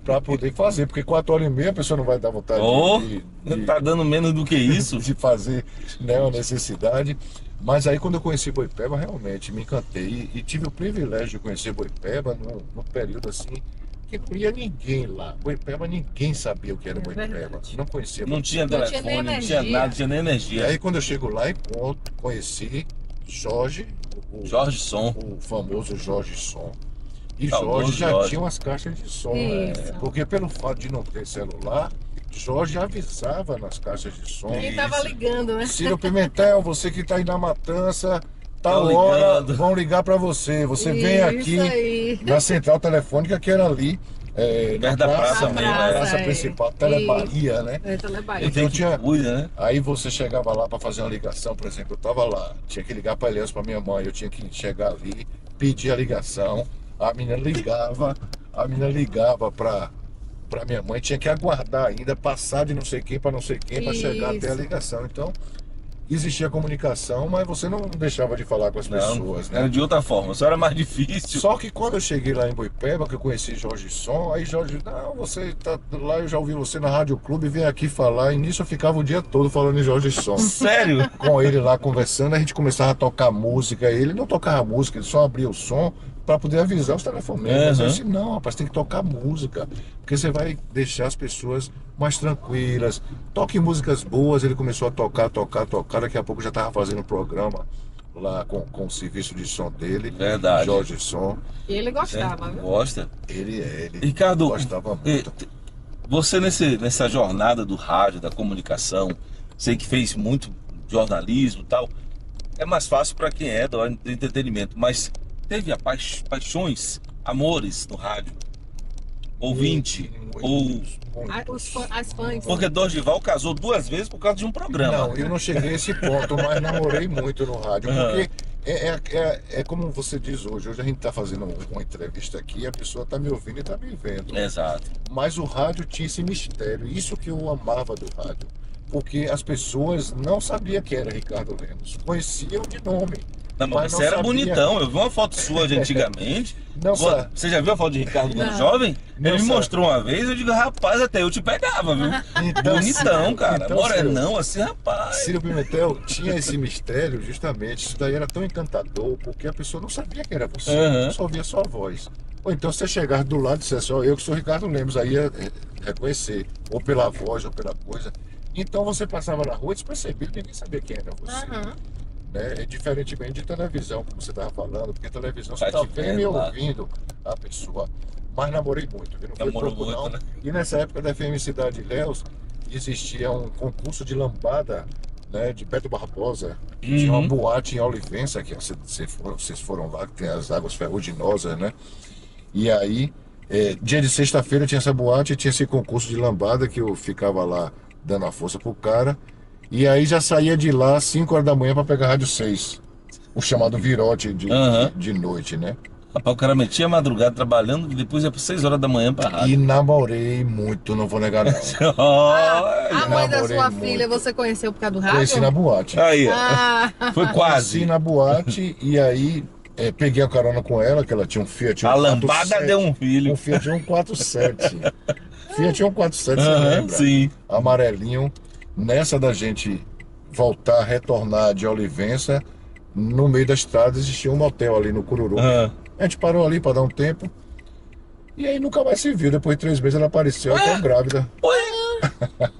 pra poder fazer, porque 4 horas e meia a pessoa não vai dar vontade Oh, de, não tá dando menos do que isso. de fazer, né, uma necessidade. Mas aí quando eu conheci Boipeba, realmente me encantei e tive o privilégio de conhecer Boipeba num período assim que não ia ninguém lá. Boipeba ninguém sabia o que era Boipeba, verdade. não conhecia. Não tinha Não tinha telefone, nem não tinha energia. nada, não tinha nem E energia. aí quando eu chego lá, conheci Jorge, Jorge Som. o famoso Jorge Som. E Saudoso Jorge já Jorge. tinha umas caixas de som, né? Isso. Porque pelo fato de não ter celular, Jorge avisava nas caixas de som. Quem tava ligando, né? Ciro Pimentel, você que tá aí na Matança, tal Tô hora ligando. vão ligar para você. Você vem aqui Isso aí. na central telefônica, que era ali, na Perto da praça mesmo, na é. praça principal, Telebahia, né? É, Telebaia. Ele tem Então que tinha- cuida, né? Aí você chegava lá para fazer uma ligação, por exemplo, eu tava lá, tinha que ligar para Elias, para minha mãe, eu tinha que chegar ali, pedir a ligação, a menina ligava para minha mãe, tinha que aguardar ainda, passar de não sei quem para não sei quem para chegar até a Isso. ligação. Então, existia comunicação, mas você não deixava de falar com as Não, pessoas, né? era de outra forma, só era mais difícil. Só que quando eu cheguei lá em Boipeba, que eu conheci Jorge Som, aí Jorge, não, você tá lá, eu já ouvi você na Rádio Clube, vem aqui falar. E nisso eu ficava o dia todo falando em Jorge Som. Sério? Com ele lá conversando, a gente começava a tocar música. Ele não tocava música, ele só abria o som para poder avisar os telefonemas. Uhum. Eu disse, não, rapaz, tem que tocar música, porque você vai deixar as pessoas mais tranquilas. Toque músicas boas. Ele começou a tocar. Daqui a pouco já estava fazendo um programa lá com o serviço de som dele, Verdade. Jorge Som. E ele gostava, viu? Gosta? Ele Ricardo, gostava muito. você nessa jornada do rádio, da comunicação, sei que fez muito jornalismo e tal, é mais fácil para quem é do entretenimento, mas teve paixões, amores no rádio? Ouvinte? Ou... As fãs. Porque Dorival casou 2 vezes por causa de um programa. Não, eu não cheguei a esse ponto, mas namorei muito no rádio, porque é como você diz hoje a gente está fazendo uma entrevista aqui, a pessoa está me ouvindo e está me vendo. Exato. Mas o rádio tinha esse mistério, isso que eu amava do rádio, porque as pessoas não sabiam que era Ricardo Lemos, conheciam de nome. Não, mas você era sabia. bonitão, eu vi uma foto sua de antigamente. Não, sabe? Você já viu a foto de Ricardo quando Não. jovem? Não, Ele me sabe? mostrou uma vez, eu digo, rapaz, até eu te pegava, viu? Então, Bonitão, cara. então, Morenão, assim, rapaz. Ciro Pimentel tinha esse mistério, justamente. Isso daí era tão encantador, porque a pessoa não sabia que era você, Uhum. só ouvia sua voz. Ou então você chegar do lado e dissesse, ó, eu que sou Ricardo Lemos, aí ia reconhecer, ou pela voz, ou pela coisa. Então você passava na rua despercebido, ninguém sabia quem era você. Aham. Né? Diferentemente de televisão, como você estava falando, porque televisão você Tá está te vendo e vendo lá. ouvindo a pessoa. Mas namorei muito, viu? Não foi Namorou pouco, muito, não. né? E nessa época da FM Cidade Ilhéus, existia um concurso de lambada né, de Beto Barbosa, que tinha uma boate em Olivença, que vocês foram lá, que tem as águas ferruginosas, né? E aí, dia de sexta-feira tinha essa boate, tinha esse concurso de lambada que eu ficava lá dando a força pro cara. E aí já saía de lá às 5 horas da manhã para pegar a Rádio 6, o chamado virote de noite, né? Rapaz, o cara metia a madrugada trabalhando e depois ia para 6 horas da manhã para rádio. E namorei muito, não vou negar não. A mãe da namorei sua muito. filha você conheceu por causa do rádio? Conheci na boate. Aí, ó. Ah, Foi Conheci quase. na boate e aí peguei a carona com ela, que ela tinha um Fiat 147. A lambada deu um filho. Um Fiat 147. Fiat 147, você Aham, lembra? sim. Amarelinho. Nessa da gente voltar, retornar de Olivença, no meio da estrada existia um motel ali no Cururu. Aham. A gente parou ali para dar um tempo. E aí nunca mais se viu. Depois de 3 meses ela apareceu, eu tô grávida.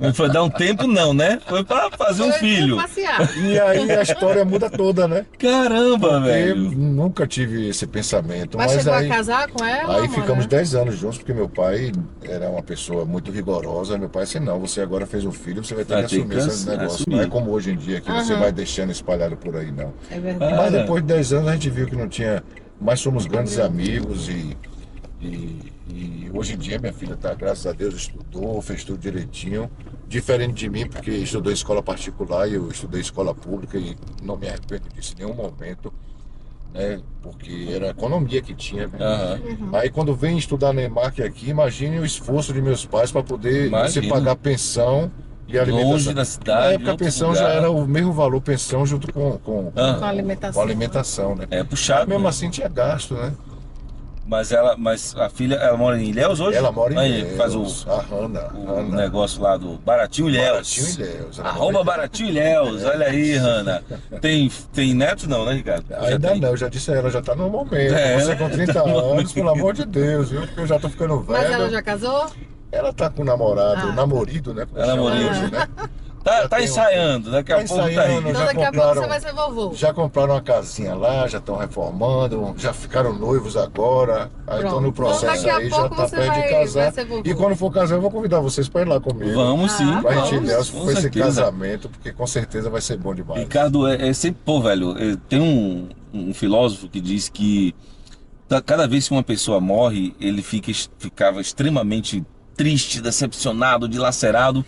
Não foi dar um tempo, não, né? Foi para fazer um foi filho. passear. E aí a história muda toda, né? Caramba, Eu velho. nunca tive esse pensamento. Mas chegou aí, a casar com ela? aí amor, ficamos né? 10 anos juntos, porque meu pai era uma pessoa muito rigorosa. Meu pai disse, não, você agora fez um filho, você vai ter Vai que ter assumir que esse negócio. assumir. Não é como hoje em dia, que você vai deixando espalhado por aí, não. É verdade. Mas Cara. depois de 10 anos a gente viu que não tinha. Mas somos grandes amigos e hoje em dia minha filha tá, graças a Deus, estudou, fez tudo direitinho. Diferente de mim, porque estudou em escola particular e eu estudei em escola pública e não me arrependo disso em nenhum momento, né? Porque era a economia que tinha, né? Aham. Aí quando vem estudar na EMAC aqui, imagine o esforço de meus pais para poder você Imagino. pagar pensão e alimentação. Longe da cidade, Na época a outro pensão lugar. já era o mesmo valor pensão junto com Com a alimentação. a alimentação, né? É puxado. Mesmo né? assim tinha gasto, né? Mas a filha, ela mora em Ilhéus hoje? Ela mora em Aí, Ilhéus, faz o a Hanna. negócio lá do Baratinho Ilhéus. Baratinho Ilhéus. ela Arroba mora em- Baratinho Ilhéus. Olha aí, Hanna. Tem neto não, né, Ricardo? Já Ainda tem. não, eu já disse a ela, já tá no momento. É. Você com 30 anos, pelo amor de Deus, viu? Porque eu já tô ficando velho. Mas ela já casou? Ela tá com o namorado, Ah. namorido, né? Como É chama namorido. hoje, né? Tá tem um- ensaiando, daqui a Tá pouco tá ensaiando, aí. Então já daqui a pouco compraram- você vai ser vovô. Já compraram uma casinha lá, já estão reformando, já ficaram noivos agora. Aí estão no Pronto. Então, processo daqui a aí, já pouco tá você perto de vai casar. ser vovô. E quando for casar, eu vou convidar vocês para ir lá comigo. Vamos sim, Pra gente vamos, Ilhéus com foi esse certeza. casamento, porque com certeza vai ser bom demais. Ricardo, é sempre, pô, velho, tem um filósofo que diz que cada vez que uma pessoa morre, ele ficava extremamente triste, decepcionado, dilacerado,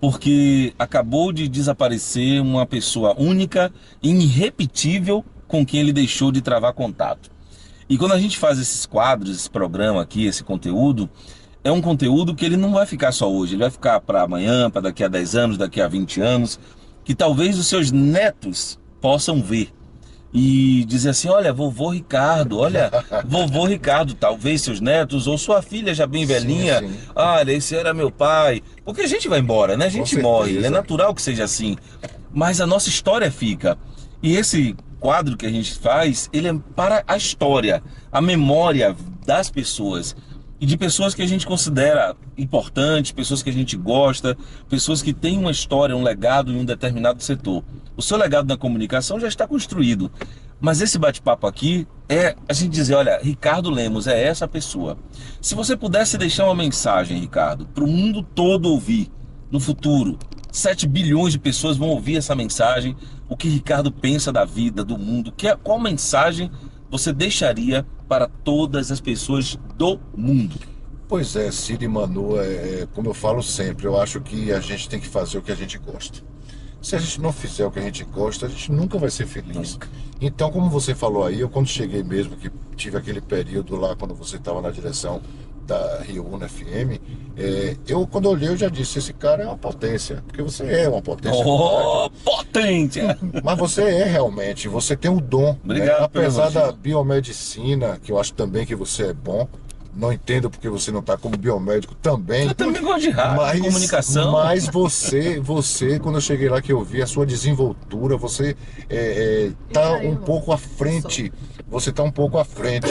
porque acabou de desaparecer uma pessoa única e irrepetível com quem ele deixou de travar contato. E quando a gente faz esses quadros, esse programa aqui, esse conteúdo, é um conteúdo que ele não vai ficar só hoje, ele vai ficar para amanhã, para daqui a 10 anos, daqui a 20 anos, que talvez os seus netos possam ver e dizer assim, olha, vovô Ricardo, talvez seus netos ou sua filha já bem Sim, velhinha, sim. olha, esse era meu pai, porque a gente vai embora, né? A gente Com morre, certeza. é natural que seja assim, mas a nossa história fica. E esse quadro que a gente faz, ele é para a história, a memória das pessoas. E de pessoas que a gente considera importantes, pessoas que a gente gosta, pessoas que têm uma história, um legado em um determinado setor. O seu legado na comunicação já está construído. Mas esse bate-papo aqui é a gente dizer, olha, Ricardo Lemos é essa pessoa. Se você pudesse deixar uma mensagem, Ricardo, para o mundo todo ouvir no futuro, 7 bilhões de pessoas vão ouvir essa mensagem, o que Ricardo pensa da vida, do mundo, qual mensagem você deixaria para todas as pessoas do mundo? Pois é, Ciro e Manu, como eu falo sempre, eu acho que a gente tem que fazer o que a gente gosta. Se a gente não fizer o que a gente gosta, a gente nunca vai ser feliz. Nunca. Então, como você falou aí, eu quando cheguei mesmo, que tive aquele período lá, quando você estava na direção da Rio Uno FM, quando eu olhei, eu já disse, esse cara é uma potência, porque você é uma potência. Oh, potência! Mas você é realmente, você tem o dom. Obrigado né? pelo Apesar da elogio. biomedicina, que eu acho também que você é bom, não entendo porque você não está como biomédico também. Eu também gosto de rádio, de comunicação. Mas você, quando eu cheguei lá que eu vi a sua desenvoltura, você tá um pouco à frente. Você está um pouco à frente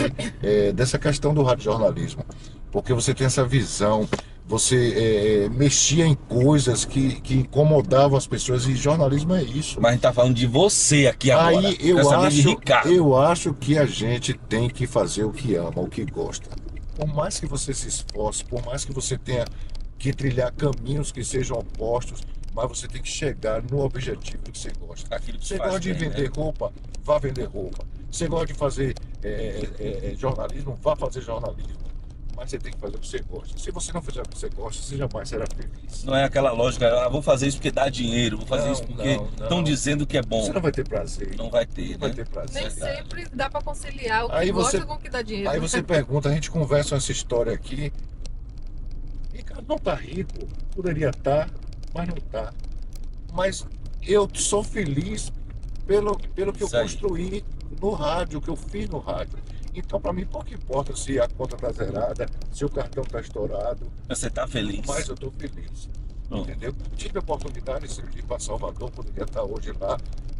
dessa questão do radiojornalismo, porque você tem essa visão. Você mexia em coisas que incomodavam as pessoas, e jornalismo é isso. Mas a gente tá falando de você aqui agora. Aí Quero saber de Ricardo. eu acho que a gente tem que fazer o que ama, o que gosta. Por mais que você se esforce, por mais que você tenha que trilhar caminhos que sejam opostos, mas você tem que chegar no objetivo que você gosta. Aquilo que Você faz gosta de bem, vender né? roupa, vá vender roupa. Você gosta de fazer jornalismo, vá fazer jornalismo. Mas você tem que fazer o que você gosta. Se você não fizer o que você gosta, você jamais será feliz. Não é aquela lógica, vou fazer isso porque dá dinheiro, vou fazer Não, isso porque não, estão não. dizendo que é bom. Você não vai ter prazer. Não vai ter, Não vai né? ter prazer. Nem sempre dá pra conciliar o que Aí gosta você- com o que dá dinheiro. Aí você pergunta, a gente conversa essa história aqui. Ricardo não tá rico, poderia estar, mas não tá. Mas eu sou feliz pelo que eu Isso aí. construí no rádio, o que eu fiz no rádio. Então, para mim, pouco importa se a conta tá zerada, se o cartão tá estourado, Você tá feliz. mas eu tô feliz. Pronto. Entendeu? Tive a oportunidade de ir para Salvador, poderia estar hoje lá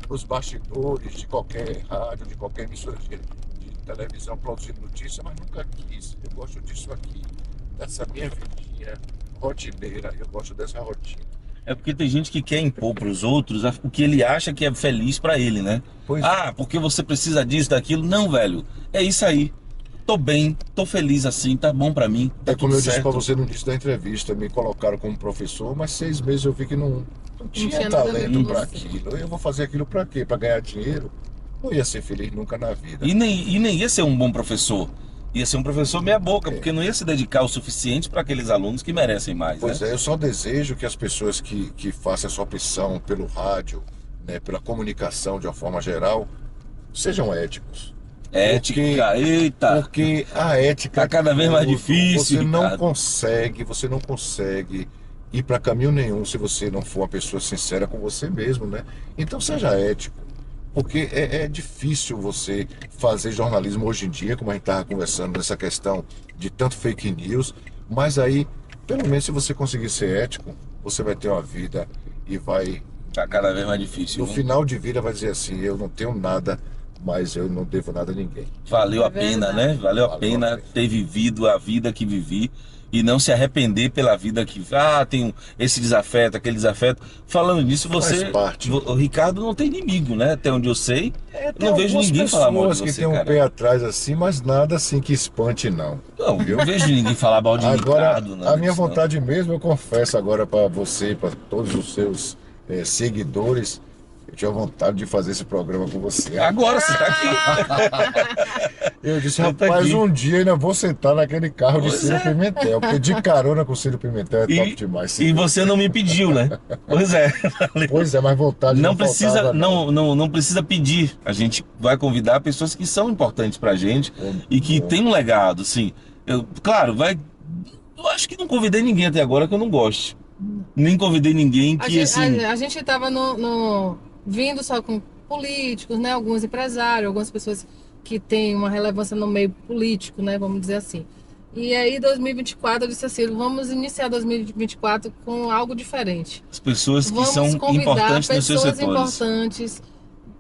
nos bastidores de qualquer rádio, de qualquer emissora de televisão produzindo notícia, mas nunca quis. Eu gosto disso aqui, dessa minha vidinha rotineira, eu gosto dessa rotina. É porque tem gente que quer impor para os outros o que ele acha que é feliz para ele, né? Pois Ah, porque você precisa disso, daquilo. Não, velho. É isso aí. Tô bem, tô feliz assim, tá bom para mim. Tá É como tudo eu disse certo. para você no início da entrevista, me colocaram como professor, mas 6 meses eu vi que não tinha tinha nada a ver talento com para você. aquilo. Eu vou fazer aquilo para quê? Para ganhar dinheiro? Não ia ser feliz nunca na vida. E nem ia ser um bom professor. Ia ser um professor meia boca, É. porque não ia se dedicar o suficiente para aqueles alunos que merecem mais, Pois né? é, eu só desejo que as pessoas que façam essa opção pelo rádio, né, pela comunicação de uma forma geral, sejam éticos. Ética, eita. Porque a ética Tá cada vez mais tudo. difícil, Você não Ricardo. consegue ir para caminho nenhum se você não for uma pessoa sincera com você mesmo, né? Então seja ético. Porque é difícil você fazer jornalismo hoje em dia, como a gente estava conversando nessa questão de tanto fake news, mas aí, pelo menos se você conseguir ser ético, você vai ter uma vida e vai, Tá cada vez mais difícil. no Viu? final de vida, vai dizer assim, eu não tenho nada, mas eu não devo nada a ninguém. Valeu É a pena, verdade. né? Valeu a Valeu a pena pena. ter vivido a vida que vivi e não se arrepender pela vida que... Ah, tem esse desafeto, aquele desafeto. Falando nisso, você... Faz parte. O Ricardo não tem inimigo, né? Até onde eu sei. Tem Não vejo algumas ninguém falar mal de pessoas que você, tem um cara. pé atrás assim, mas nada assim que espante, não. Não, eu não vejo ninguém falar mal de Agora, Ricardo. Não, a minha disso, não. vontade mesmo, eu confesso agora para você, para todos os seus seguidores, eu tinha vontade de fazer esse programa com você. Agora você tá aqui. Eu disse, Você tá rapaz, aqui. um dia ainda vou sentar naquele carro de Pois Ciro é. Pimentel, porque de carona com o Ciro Pimentel é top E, demais. e você não me pediu, né? Pois é. Pois é, mas vontade Não não precisa, faltava, não precisa pedir. A gente vai convidar pessoas que são importantes pra gente e que tem um legado, assim. Claro, eu acho que não convidei ninguém até agora que eu não goste. Nem convidei ninguém A que, gente, assim... a gente tava vindo só com políticos, né? Alguns empresários, algumas pessoas que têm uma relevância no meio político, né? Vamos dizer assim. E aí, 2024, eu disse assim, vamos iniciar 2024 com algo diferente. As pessoas que Vamos são convidar importantes nos seus pessoas setores. importantes,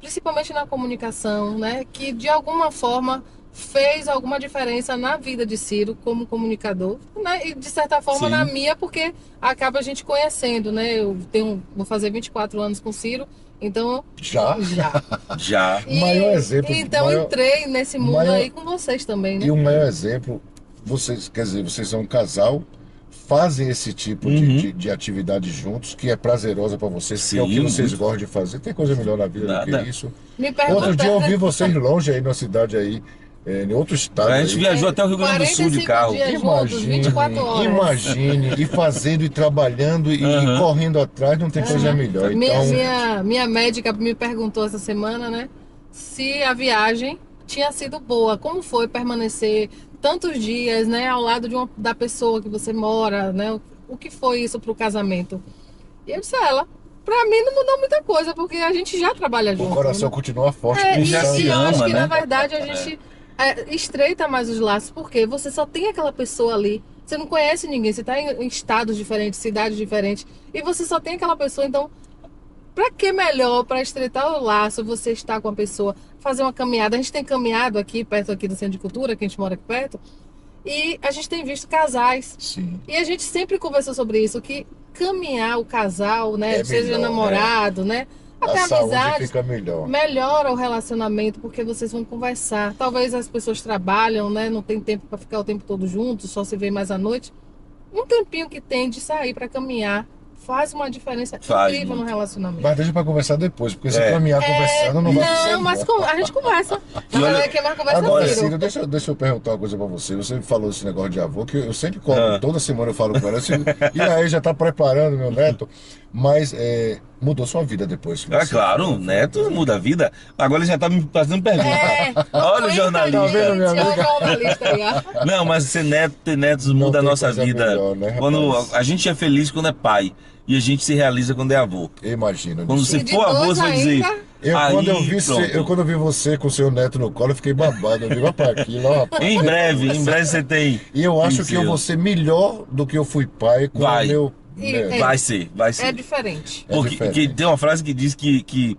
principalmente na comunicação, né? Que de alguma forma fez alguma diferença na vida de Ciro como comunicador, né? E de certa forma Sim. na minha, porque acaba a gente conhecendo, né? Vou fazer 24 anos com Ciro, então Já? Já. O maior exemplo- Então maior- entrei nesse mundo maior- aí com vocês também, né? E o maior exemplo, vocês, quer dizer, vocês são um casal, fazem esse tipo de atividade juntos, que é prazerosa para vocês, que é o que Sim, vocês muito. gostam de fazer. Tem coisa melhor na vida do Nada. que isso. Me pergunta, Outro dia eu vi vocês longe aí na cidade aí, em outro estado. A gente aí. viajou até o Rio Grande do Sul de 45 carro. dias juntos, 24 horas. Imagine, e fazendo, e trabalhando, e Aham. correndo atrás, não tem coisa melhor. Então, Minha médica me perguntou essa semana, né? Se a viagem tinha sido boa, como foi permanecer tantos dias, né, ao lado da pessoa que você mora, né? O que foi isso pro casamento? E eu disse a ela, pra mim não mudou muita coisa, porque a gente já trabalha junto. o coração né? continua forte. E já se eu acho ama, que né? na verdade a gente estreita mais os laços, porque você só tem aquela pessoa ali. Você não conhece ninguém, você está em estados diferentes, cidades diferentes, e você só tem aquela pessoa. Então, para que melhor para estreitar o laço você estar com a pessoa, fazer uma caminhada? A gente tem caminhado aqui perto aqui do Centro de Cultura, que a gente mora aqui perto, e a gente tem visto casais. Sim. E a gente sempre conversou sobre isso, que caminhar o casal, né, É seja melhor, namorado, né, até A saúde amizade, fica melhor. melhora o relacionamento, porque vocês vão conversar. Talvez as pessoas trabalham, né? Não tem tempo para ficar o tempo todo juntos, só se vê mais à noite. um tempinho que tem de sair pra caminhar faz uma diferença Faz incrível no muito. relacionamento. Mas deixa pra conversar depois, porque se É. caminhar conversando não vai funcionar. Não, mas a gente conversa. E olha- Quem mais conversa Agora, é Ciro. Ciro, deixa eu perguntar uma coisa pra você. Você falou esse negócio de avô, que eu sempre cobro, Ah. toda semana eu falo com ela. E aí já tá preparando meu neto, mas mudou sua vida depois. que É você- claro, o neto muda a vida. Agora ele já tá me fazendo pergunta. Olha o jornalista. Tá vendo, minha Gente, olha o amiga? jornalista aí, ó. Não, mas ter netos muda a tem nossa coisa vida. melhor, né, Quando rapaz? a gente é feliz quando é pai. E a gente se realiza quando é avô. Imagina. Quando você E de for avô, dois você vai dizer. ainda? Quando eu aí, vi pronto. quando eu vi você com seu neto no colo, eu fiquei babado. Eu digo, rapaz, aquilo, ó, rapaz. Em breve você tem. E eu acho que eu seu. vou ser melhor do que eu fui pai com Vai. o meu E- neto. Vai ser, vai ser. É diferente. É Porque diferente. tem uma frase que diz que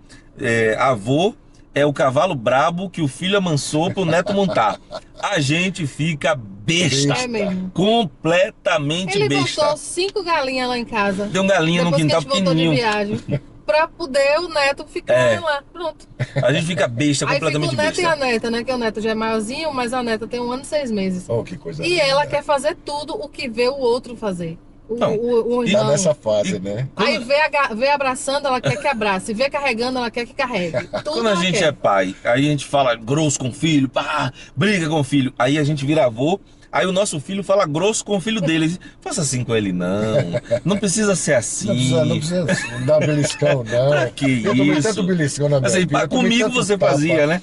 avô é o cavalo brabo que o filho amansou pro neto montar. A gente fica besta. É mesmo. Completamente Ele besta. botou 5 galinhas lá em casa. Tem um galinha no Depois que a quintal gente voltou de pequenininho. viagem. Pra poder o neto ficar É. lá. Pronto. A gente fica besta, Aí fica completamente o neto e a besta. neta, né? Que o neto já é maiorzinho, mas a neta tem 1 ano e 6 meses. Oh, que coisa E linda. ela quer fazer tudo o que vê o outro fazer. Não. O Tá irmão. nessa fase, E- né? Aí vê abraçando, ela quer que abrace. Vê carregando, ela quer que carregue. Tudo Quando a ela gente quer. é pai, aí a gente fala grosso com o filho, pá, briga com o filho. Aí a gente vira avô, aí o nosso filho fala grosso com o filho dele. Faça assim com ele, não. Não precisa ser assim. Não precisa dar beliscão, não. Pra que eu tomei isso? tanto beliscão na minha Assim, vida. eu tomei comigo tanto você tapa. fazia, né?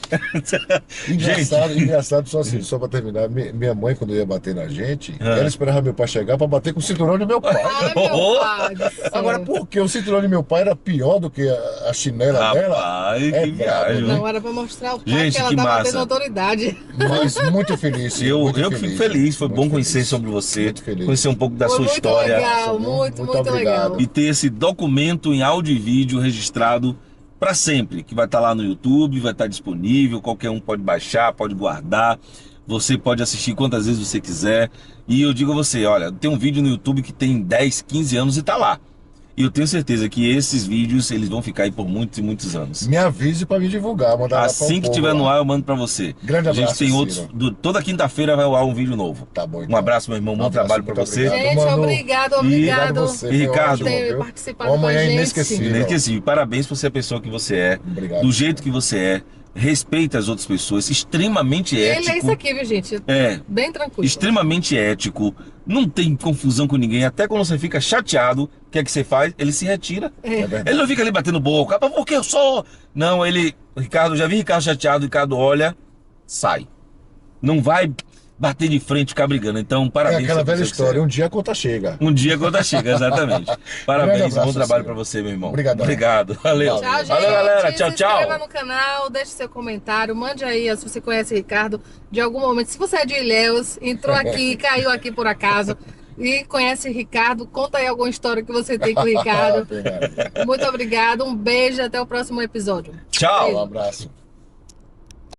Engraçado, só assim, só pra terminar. Minha mãe, quando ia bater na gente, Ah. ela esperava meu pai chegar pra bater com o cinturão de meu pai. Ai, meu Oh! pai do céu. Agora, por que o cinturão de meu pai era pior do que a chinela dela? Rapaz, É que brabo, viagem. né? Não, era pra mostrar o pai Gente, que ela que tava massa. tendo autoridade. Mas muito feliz. sim, Eu muito que fico feliz, foi muito bom conhecer feliz. sobre você, Muito feliz. conhecer um pouco da Foi sua muito história. legal, Muito muito obrigado. legal. E ter esse documento em áudio e vídeo registrado para sempre, que vai estar lá no YouTube, vai estar disponível, qualquer um pode baixar, pode guardar, você pode assistir quantas vezes você quiser. E eu digo a você, olha, tem um vídeo no YouTube que tem 10, 15 anos e tá lá. E eu tenho certeza que esses vídeos, eles vão ficar aí por muitos e muitos anos. Me avise pra me divulgar, mandar lá pra Assim o que povo tiver lá. no ar, eu mando para você. Grande A gente abraço, tem Ciro. outros, toda quinta-feira vai ao ar um vídeo novo. Tá bom, Um então. abraço, meu irmão, bom abraço, trabalho para muito você. obrigado. Gente, Manu, obrigado. Obrigado você, foi Ricardo. ótimo, Ter viu? participado Uma manhã com a gente. inesquecível. Inesquecível. Parabéns por ser a pessoa que você é, Obrigado. do jeito que você é, respeita as outras pessoas, extremamente Ele ético. é isso aqui, viu, gente? É, Bem tranquilo. extremamente ético, não tem confusão com ninguém, até quando você fica chateado, o que é que você faz? Ele se retira. É verdade. Ele não fica ali batendo boca, mas porque eu sou... Não, ele... Ricardo, já vi Ricardo chateado, Ricardo olha, sai. Não vai bater de frente, ficar brigando. Então, É parabéns. aquela por velha ser que você história, é. um dia a conta chega. Um dia quando chega, exatamente. Parabéns, Grande abraço, bom trabalho Ciro. pra você, meu irmão. Obrigadão. Obrigado, valeu. Valeu. Tchau, gente. Valeu, galera. Tchau, Se inscreva tchau. no canal, deixe seu comentário, mande aí se você conhece Ricardo de algum momento. Se você é de Ilhéus, entrou aqui, caiu aqui por acaso e conhece Ricardo, conta aí alguma história que você tem com o Ricardo. Obrigado. Muito obrigado, um beijo, até o próximo episódio. Tchau. Um abraço.